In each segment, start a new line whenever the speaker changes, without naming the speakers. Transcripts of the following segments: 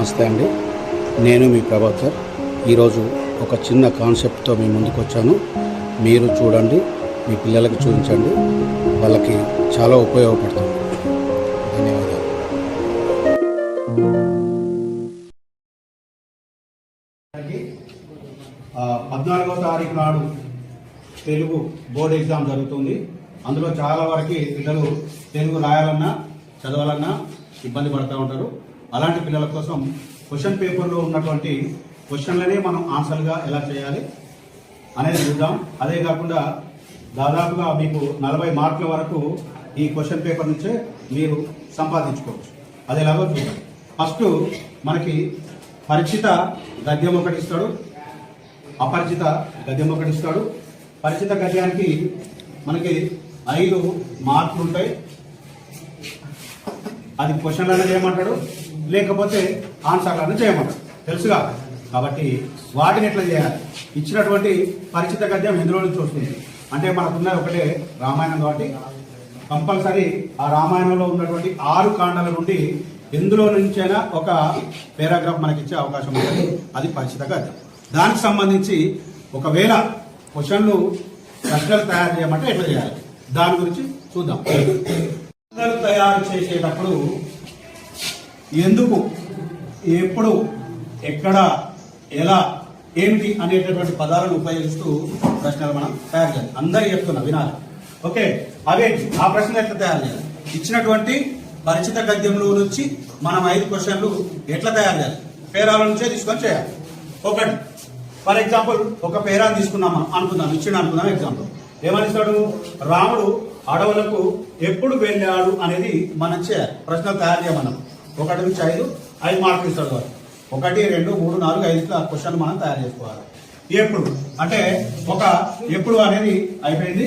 నమస్తే అండి, నేను మీ ప్రభాకర్. ఈరోజు ఒక చిన్న కాన్సెప్ట్తో మీ ముందుకు వచ్చాను. మీరు చూడండి, మీ పిల్లలకి చూపించండి, వాళ్ళకి చాలా ఉపయోగపడుతుంది. ధన్యవాదాలు.
14వ తారీఖు నాడు తెలుగు బోర్డు ఎగ్జామ్ జరుగుతుంది. అందులో చాలా వరకు పిల్లలు తెలుగు రాయాలన్నా చదవాలన్నా ఇబ్బంది పడుతూ ఉంటారు. అలాంటి పిల్లల కోసం క్వశ్చన్ పేపర్లో ఉన్నటువంటి క్వశ్చన్లనే మనం ఆన్సర్గా ఎలా చేయాలి అనేది చూద్దాం. అదే కాకుండా దాదాపుగా మీకు 40 మార్కుల వరకు ఈ క్వశ్చన్ పేపర్ నుంచే మీరు సంపాదించుకోవచ్చు. అది ఎలాగో చూద్దాం. ఫస్ట్ మనకి పరిచిత గద్యం ఒకటి ఇస్తాడు, అపరిచిత గద్యం ఒకటి ఇస్తాడు. పరిచిత గద్యానికి మనకి 5 మార్కులు ఉంటాయి. అది క్వశ్చన్లను చేయమంటాడు, లేకపోతే ఆన్సర్లను చేయమంటాడు, తెలుసుగా. కాబట్టి వాటిని ఎట్లా చేయాలి? ఇచ్చినటువంటి పరిచిత గద్యం ఎందులో నుంచి వస్తుంది అంటే మనకున్న ఒకటే రామాయణం. కాబట్టి కంపల్సరీ ఆ రామాయణంలో ఉన్నటువంటి 6 కాండాల నుండి ఎందులో నుంచైనా ఒక పారాగ్రాఫ్ మనకి ఇచ్చే అవకాశం ఉంటుంది. అది పరిచిత గద్యం. దానికి సంబంధించి ఒకవేళ ప్రశ్నలు తయారు చేయమంటే ఎట్లా చేయాలి దాని గురించి చూద్దాం. ప్రశ్నలు తయారు చేసేటప్పుడు ఎందుకు, ఎప్పుడు, ఎక్కడ, ఎలా, ఏమిటి అనేటటువంటి పదాలను ఉపయోగిస్తూ ప్రశ్నలు మనం తయారు చేయాలి. అందరూ చెప్తున్నా, వినాలి. ఓకే, అవేంటి ఆ ప్రశ్న ఎట్లా తయారు చేయాలి? ఇచ్చినటువంటి పరిచిత గద్యంలో నుంచి మనం 5 క్వశ్చన్లు ఎట్లా తయారు చేయాలి? పేరాల నుంచే తీసుకొని చేయాలి. ఒకటి, ఫర్ ఎగ్జాంపుల్ ఒక పేరాన్ని తీసుకున్నాం అనుకుందాం, అనుకుందాం. ఎగ్జాంపుల్ ఏమనిస్తాడు? రాముడు అడవులకు ఎప్పుడు వెళ్ళాడు అనేది మనం చేయాలి. ప్రశ్నలు తయారు చేయమన్నాం. 1 నుంచి 5 మార్కులు ఇస్తాడు. 1, 2, 3, 4, 5 క్వశ్చన్ మనం తయారు చేసుకోవాలి. ఎప్పుడు అంటే ఎప్పుడు అనేది అయిపోయింది.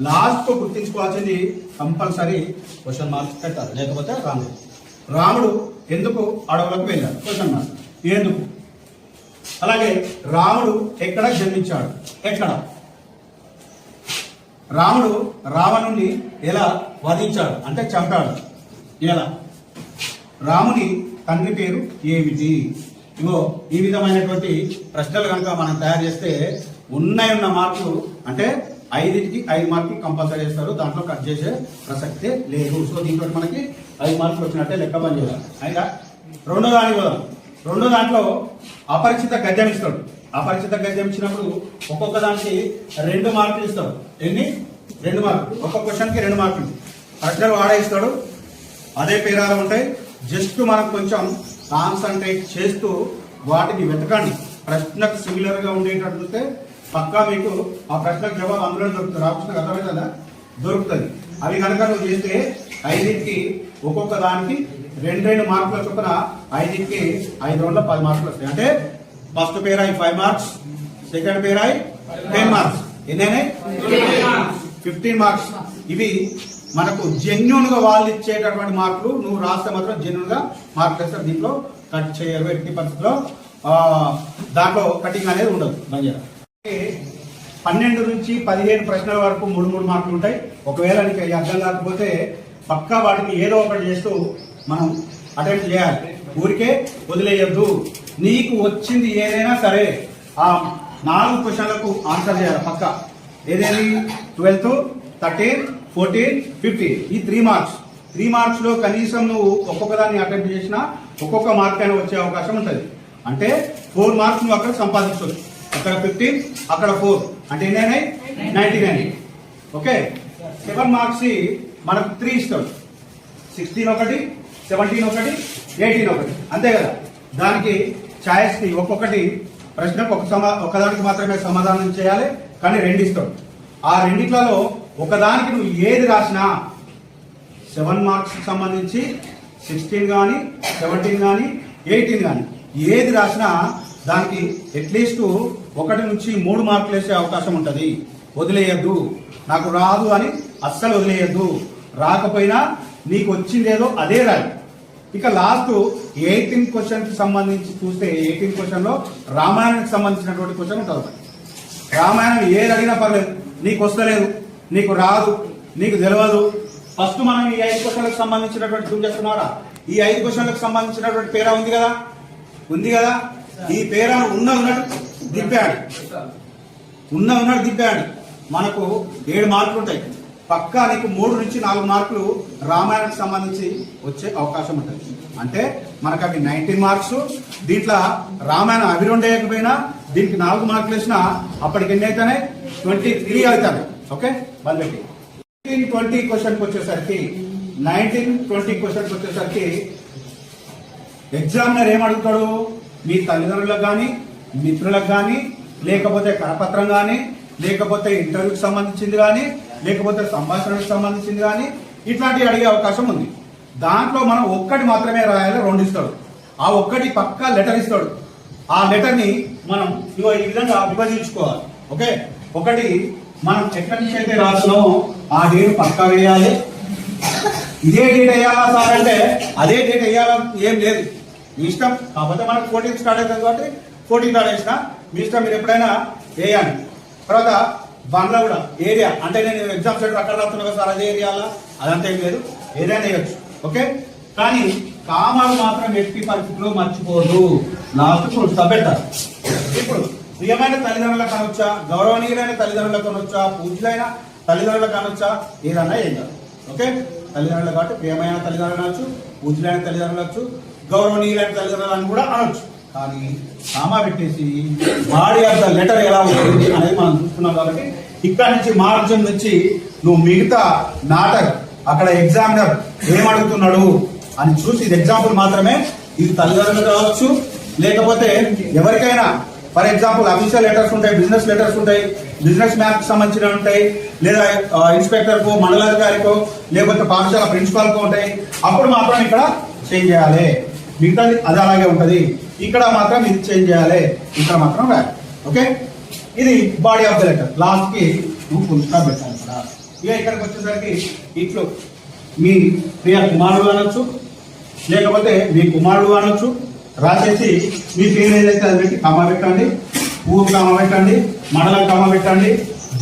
లాస్ట్ గుర్తించుకోవాల్సింది కంపల్సరీ క్వశ్చన్ మార్క్స్ పెట్టాలి, లేకపోతే రాముడు ఎందుకు అడవులకు వెళ్ళాడు? Question marks. ఎందుకు? అలాగే రాముడు ఎక్కడ జన్మించాడు? ఎక్కడ? రాముడు రావణుని ఎలా వధించాడు అంటే చంపాడు, ఎలా? రాముని తండ్రి పేరు ఏమిటి? ఇగో ఈ విధమైనటువంటి ప్రశ్నలు కనుక మనం తయారు చేస్తే ఉన్న మార్కులు అంటే 5కి 5 మార్కులు కంపల్సరీ చేస్తారు. దాంట్లో కట్ చేసే ప్రసక్తే లేదు. సో దీంట్లో మనకి 5 మార్కులు వచ్చినట్టే లెక్క పని చేయాలి. అయినా రెండో దాంట్లో అపరిచిత గద్యం ఇస్తాడు. అపరిచిత గద్యం ఇచ్చినప్పుడు ఒక్కొక్క దానికి 2 మార్కులు ఇస్తాడు. ఎన్ని? 2 మార్కులు. ఒక్కొక్క క్వశ్చన్కి 2 మార్కులు. ప్రశ్నలు వాడే ఇస్తాడు. అదే పేరాలు ఉంటాయి. జస్ట్ మనం కొంచెం కాన్సన్ట్రేట్ చేస్తూ వాటిని వెతకండి. ప్రశ్నకు సిమిలర్ గా ఉండేటట్టు పక్కా మీకు ఆ ప్రశ్నకు జవాబు అందులో దొరుకుతుంది. రామకృష్ణ అర్థమైందా? దొరుకుతుంది. అవి కనుక నువ్వు చేస్తే 5కి ఒక్కొక్క దానికి 2 మార్కుల చొప్పున 5కి 5 రౌండ్ల 10 మార్కులు వస్తాయి. అంటే ఫస్ట్ పేరాయి 5 మార్క్స్, సెకండ్ పేరాయి 10 మార్క్స్. ఎన్నైనాయి? 15 మార్క్స్. ఇవి మనకు జెన్యున్ గా వాళ్ళు ఇచ్చేటటువంటి మార్కులు. నువ్వు రాస్తే మాత్రం జెన్యున్ గా మార్కులు వేస్తారు. దీంట్లో కట్ చేయరు ఎట్టి పరిస్థితిలో. దాంట్లో కటింగ్ అనేది ఉండదు. 12 నుంచి 15 ప్రశ్నల వరకు 3 మార్కులు ఉంటాయి. ఒకవేళ నీకు అర్థం కాకపోతే పక్కా వాటిని ఏదో ఒకటి చేస్తూ మనం అటెంప్ట్ చేయాలి. ఊరికే వదిలేయద్దు. నీకు వచ్చింది ఏదైనా సరే ఆ 4 క్వశ్చన్లకు ఆన్సర్ చేయాలి పక్కా. ఏదేది? 12th, 13, 14, 15 ఈ 3 మార్క్స్. 3 మార్క్స్ లో కనీసం నువ్వు ఒక్కొక్క దాన్ని అటెంప్ట్ చేసినా ఒక్కొక్క మార్క్ అయినా వచ్చే అవకాశం ఉంటుంది. అంటే 4 మార్క్స్ నువ్వు అక్కడ సంపాదించవచ్చు. అక్కడ 15, అక్కడ 4 అంటే ఎన్నైనాయి? 99. ఓకే, 7 మార్క్స్ మనకు 3 ఇస్తాడు. 16 ఒకటి, 17 ఒకటి, 18 ఒకటి, అంతే కదా. దానికి ఛాయిస్ ని ఒక్కొక్కటి ప్రశ్నకు ఒకదానికి మాత్రమే సమాధానం చేయాలి, కానీ 2 ఇస్తాడు. ఆ రెండిట్లలో ఒకదానికి నువ్వు ఏది రాసినా 7 మార్క్స్ సంబంధించి 16 కానీ 17 కానీ 18 కానీ ఏది రాసినా దానికి అట్లీస్ట్ 1 నుంచి 3 మార్కులు వేసే అవకాశం ఉంటుంది. వదిలేయద్దు. నాకు రాదు అని అస్సలు వదిలేయద్దు. రాకపోయినా నీకు వచ్చిందేదో అదే రాయి. ఇక లాస్ట్ 18 క్వశ్చన్ కి సంబంధించి చూస్తే 18 క్వశ్చన్ లో రామాయణానికి సంబంధించినటువంటి క్వశ్చన్ ఉంటుంది. రామాయణం ఏది అడిగినా పర్లేదు, నీకు వస్తలేదు, నీకు రాదు, నీకు తెలియదు. ఫస్ట్ మనం ఈ 5 క్వశ్చన్లకు సంబంధించినటువంటి చూసి చేస్తున్నారా? ఈ 5 క్వశ్చన్లకు సంబంధించినటువంటి పేరా ఉంది కదా, ఉంది కదా, ఈ పేరాను ఉన్నట్టు దింపాడు, ఉన్నట్టు దింపాడు. మనకు 7 మార్కులు ఉంటాయి. పక్కా నీకు 3 నుంచి 4 మార్కులు రామాయణానికి సంబంధించి వచ్చే అవకాశం ఉంటుంది. అంటే మనకు అవి 19 మార్క్స్. దీంట్లో రామాయణం అవి 2 వేయకపోయినా దీనికి 4 మార్కులు వేసినా అప్పటికి ఎన్ని అవుతాయి? 23 అవుతాయి. ఓకే, వాళ్ళకి 19-20 క్వశ్చన్కి వచ్చేసరికి 19-20 క్వశ్చన్కి వచ్చేసరికి ఎగ్జామినర్ ఏమడుగుతాడు? మీ తల్లిదండ్రులకు కానీ, మిత్రులకు కానీ, లేకపోతే కరపత్రం కానీ, లేకపోతే ఇంటర్వ్యూకి సంబంధించింది కానీ, లేకపోతే సంభాషణకు సంబంధించింది కానీ ఇట్లాంటివి అడిగే అవకాశం ఉంది. దాంట్లో మనం ఒక్కటి మాత్రమే రాయాలి, 2 ఇస్తాడు. ఆ ఒక్కటి పక్కా లెటర్ ఇస్తాడు. ఆ లెటర్ ని మనం ఈ విధంగా విభజించుకోవాలి. ఓకే, ఒకటి మనం ఎక్కడి నుంచి అయితే రాస్తున్నామో ఆ డేట్ పక్కా వేయాలి. ఇదే డేట్ వేయాలా సార్ అంటే అదే డేట్ వేయాలా ఏం లేదు, మీ ఇష్టం. కాకపోతే మనకు 14 స్టార్ట్ అవుతుంది కాబట్టి 14 స్టార్ట్ చేసిన మీ ఇష్టం, మీరు ఎప్పుడైనా వేయాలి. తర్వాత బంగ్లా కూడా ఏరియా, అంటే నేను ఎగ్జామ్ సెంటర్ అక్కడ రాస్తున్నా కదా సార్, అదే ఏరియాలా అదంతా ఏం లేదు, ఏరియా వేయచ్చు. ఓకే, కానీ కామాలు మాత్రం ఎట్టి పరిస్థితుల్లో మర్చిపోదు, లాస్ట్ ఫుల్ పెట్టాలి. ఇప్పుడు ప్రియమైన తల్లిదండ్రులకు అనొచ్చా, గౌరవనీయులైన తల్లిదండ్రులకు అనొచ్చా, పూజ్యులైన తల్లిదండ్రులకు అనొచ్చా, ఏదన్నా ఏం కాదు. ఓకే, తల్లిదండ్రులు కాబట్టి ప్రియమైన తల్లిదండ్రులు అనొచ్చు, పూజ్యులైన తల్లిదండ్రులు అనొచ్చు, గౌరవనీయులైన తల్లిదండ్రులను కూడా అనొచ్చు. కానీ కామా పెట్టేసి బాడీ ఆఫ్ ద లెటర్ ఎలా ఉంటుంది అనేది మనం చూసుకున్నాం. కాబట్టి ఇక్కడ నుంచి మార్జిన్ నుంచి నువ్వు మిగతా నాటక్ అక్కడ ఎగ్జామినర్ ఏమడుగుతున్నాడు అని చూసి, ఇది ఎగ్జాంపుల్ మాత్రమే, ఇది తల్లిదండ్రులు కావచ్చు, లేకపోతే ఎవరికైనా ఫర్ ఎగ్జాంపుల్ అఫీషియల్ లెటర్స్ ఉంటాయి, బిజినెస్ లెటర్స్ ఉంటాయి, బిజినెస్ మ్యాప్ సంబంధించినవి ఉంటాయి, లేదా ఇన్స్పెక్టర్ కో, మండలాధికారికో, లేకపోతే పాఠశాల ప్రిన్సిపాల్ కో ఉంటాయి. అప్పుడు మాత్రం ఇక్కడ చేంజ్ చేయాలి, మిగతాది అది అలాగే ఉంటది. ఇక్కడ మాత్రం ఇది చేంజ్ చేయాలి, ఇక్కడ మాత్రం రాయాలి. ఓకే, ఇది body of the letter. Last కి నువ్వు ఫుల్ స్టాప్ పెట్టాలి. ఇక ఇక్కడికి వచ్చేసరికి ఇట్లు మీ ప్రియ కుమారుడు అనొచ్చు, లేకపోతే మీ కుమారుడు అనొచ్చు. రాసేసి మీ పేరు ఏదైతే అది పెట్టి కామా పెట్టండి, ఊరు కామా పెట్టండి, మండలం కామా పెట్టండి,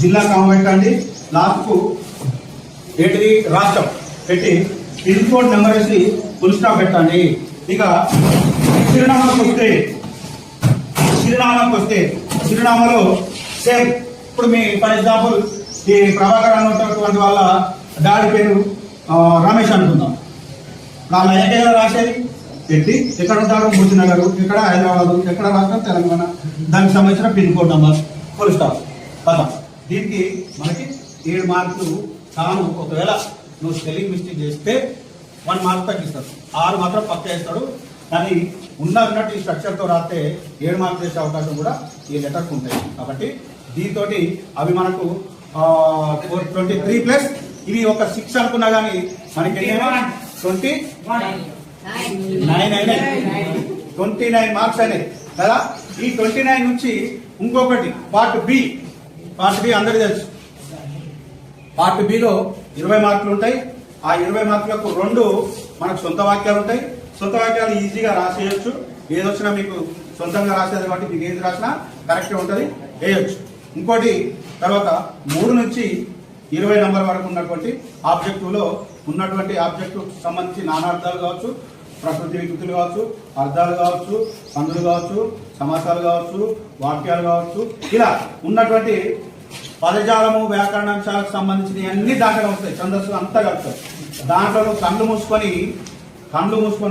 జిల్లా కామా పెట్టండి, లాస్ట్కు ఏంటిది రాష్ట్రం పెట్టి పిన్ కోడ్ నెంబర్ వేసి ఫుల్ స్టాప్ పెట్టండి. ఇక చిరునామాకు వస్తే చిరునామాలో సేమ్ ఇప్పుడు మీ ఫర్ ఎగ్జాంపుల్ ఈ ప్రభాకర్ అన్నటువంటి వాళ్ళ డాడీ పేరు రమేష్ అనుకుందాం. వాళ్ళ ఏకైనా రాసేది పెట్టి ఎక్కడ ఉంటారు, భూజనగర్, ఎక్కడ హైదరాబాద్, ఎక్కడ రాష్ట్రం తెలంగాణ, దానికి సంబంధించిన pin code number full stop కదా. దీనికి మనకి 7 మార్కులు. తాను ఒకవేళ నువ్వు స్పెల్లింగ్ మిస్టేక్ చేస్తే 1 మార్క్ తగ్గిస్తాడు, 6 మాత్రం పక్క వేస్తాడు. కానీ ఉన్నట్టు ఈ స్ట్రక్చర్తో రాస్తే 7 మార్కులు వేసే అవకాశం కూడా ఈ లెటర్కి ఉంటాయి. కాబట్టి దీంతో అవి మనకు 23 ప్లస్ ఇవి ఒక 6 అనుకున్నా కానీ మనకి 29 మార్క్స్ అయినాయి కదా. ఈ 29 నుంచి ఇంకొకటి పార్ట్ బి అందరికీ తెలుసు. పార్ట్ బిలో 20 మార్కులు ఉంటాయి. ఆ 20 మార్కులకు 2 మనకు సొంత వాక్యాలు ఉంటాయి. సొంత వాక్యాలు ఈజీగా రాసేయచ్చు. ఏదొచ్చినా మీకు సొంతంగా రాసేది కాబట్టి మీకు ఏది రాసినా కరెక్ట్గా ఉంటుంది, వేయచ్చు. ఇంకోటి తర్వాత 3 నుంచి 20 నంబర్ వరకు ఉన్నటువంటి ఆబ్జెక్టివ్లో ఉన్నటువంటి ఆబ్జెక్టివ్ సంబంధించి నానార్థాలు కావచ్చు, ప్రకృతి వికృతులు కావచ్చు, అర్థాలు కావచ్చు, సందులు కావచ్చు, సమాసాలు కావచ్చు, వాక్యాలు కావచ్చు, ఇలా ఉన్నటువంటి పదజాలము వ్యాకరణాంశాలకు సంబంధించిన అన్ని దాంట్లో వస్తాయి. ఛందస్సు అంతా కలుపుతాయి. దాంట్లో కళ్ళు మూసుకొని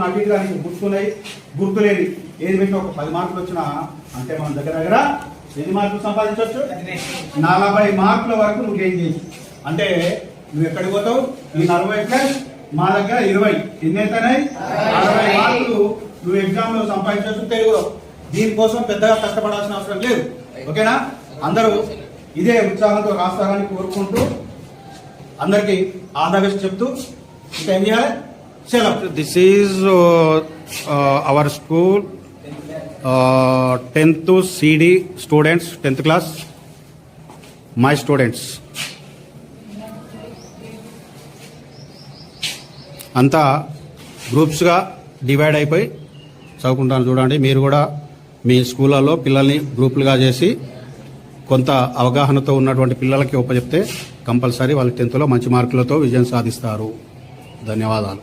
అటు ఇటుగా గుర్తులేని ఏది పెట్టి ఒక 10 మార్కులు వచ్చినా అంటే మన దగ్గర ఎన్ని మార్కులు సంపాదించవచ్చు? 40 మార్కుల వరకు నువ్వు గెయిన్ చేయొచ్చు. అంటే నువ్వు ఎక్కడికి పోతావు? ఈ 40 ప్లస్ మా దగ్గర 20 ఎన్ని అవుతున్నాయి? 60 మార్కులు నువ్వు ఎగ్జామ్ లో సంపాదించవచ్చు తెలుగులో. దీనికోసం పెద్దగా కష్టపడాల్సిన అవసరం లేదు. ఓకేనా? అందరూ ఇదే ఉత్సాహంతో రాస్తారని కోరుకుంటూ అందరికి ఆల్ ద బెస్ట్ చెప్తూ ఇంకా ఏం చేయాలి? సెలవు. This is our school 10th CD students, 10th class, my students. అంతా గ్రూప్స్గా డివైడ్ అయిపోయి చదువుకుంటాను. చూడండి, మీరు కూడా మీ స్కూళ్ళలో పిల్లల్ని గ్రూపులుగా చేసి కొంత అవగాహనతో ఉన్నటువంటి పిల్లలకి ఒప్పచెప్తే కంపల్సరీ వాళ్ళు 10th లో మంచి మార్కులతో విజయం సాధిస్తారు. ధన్యవాదాలు.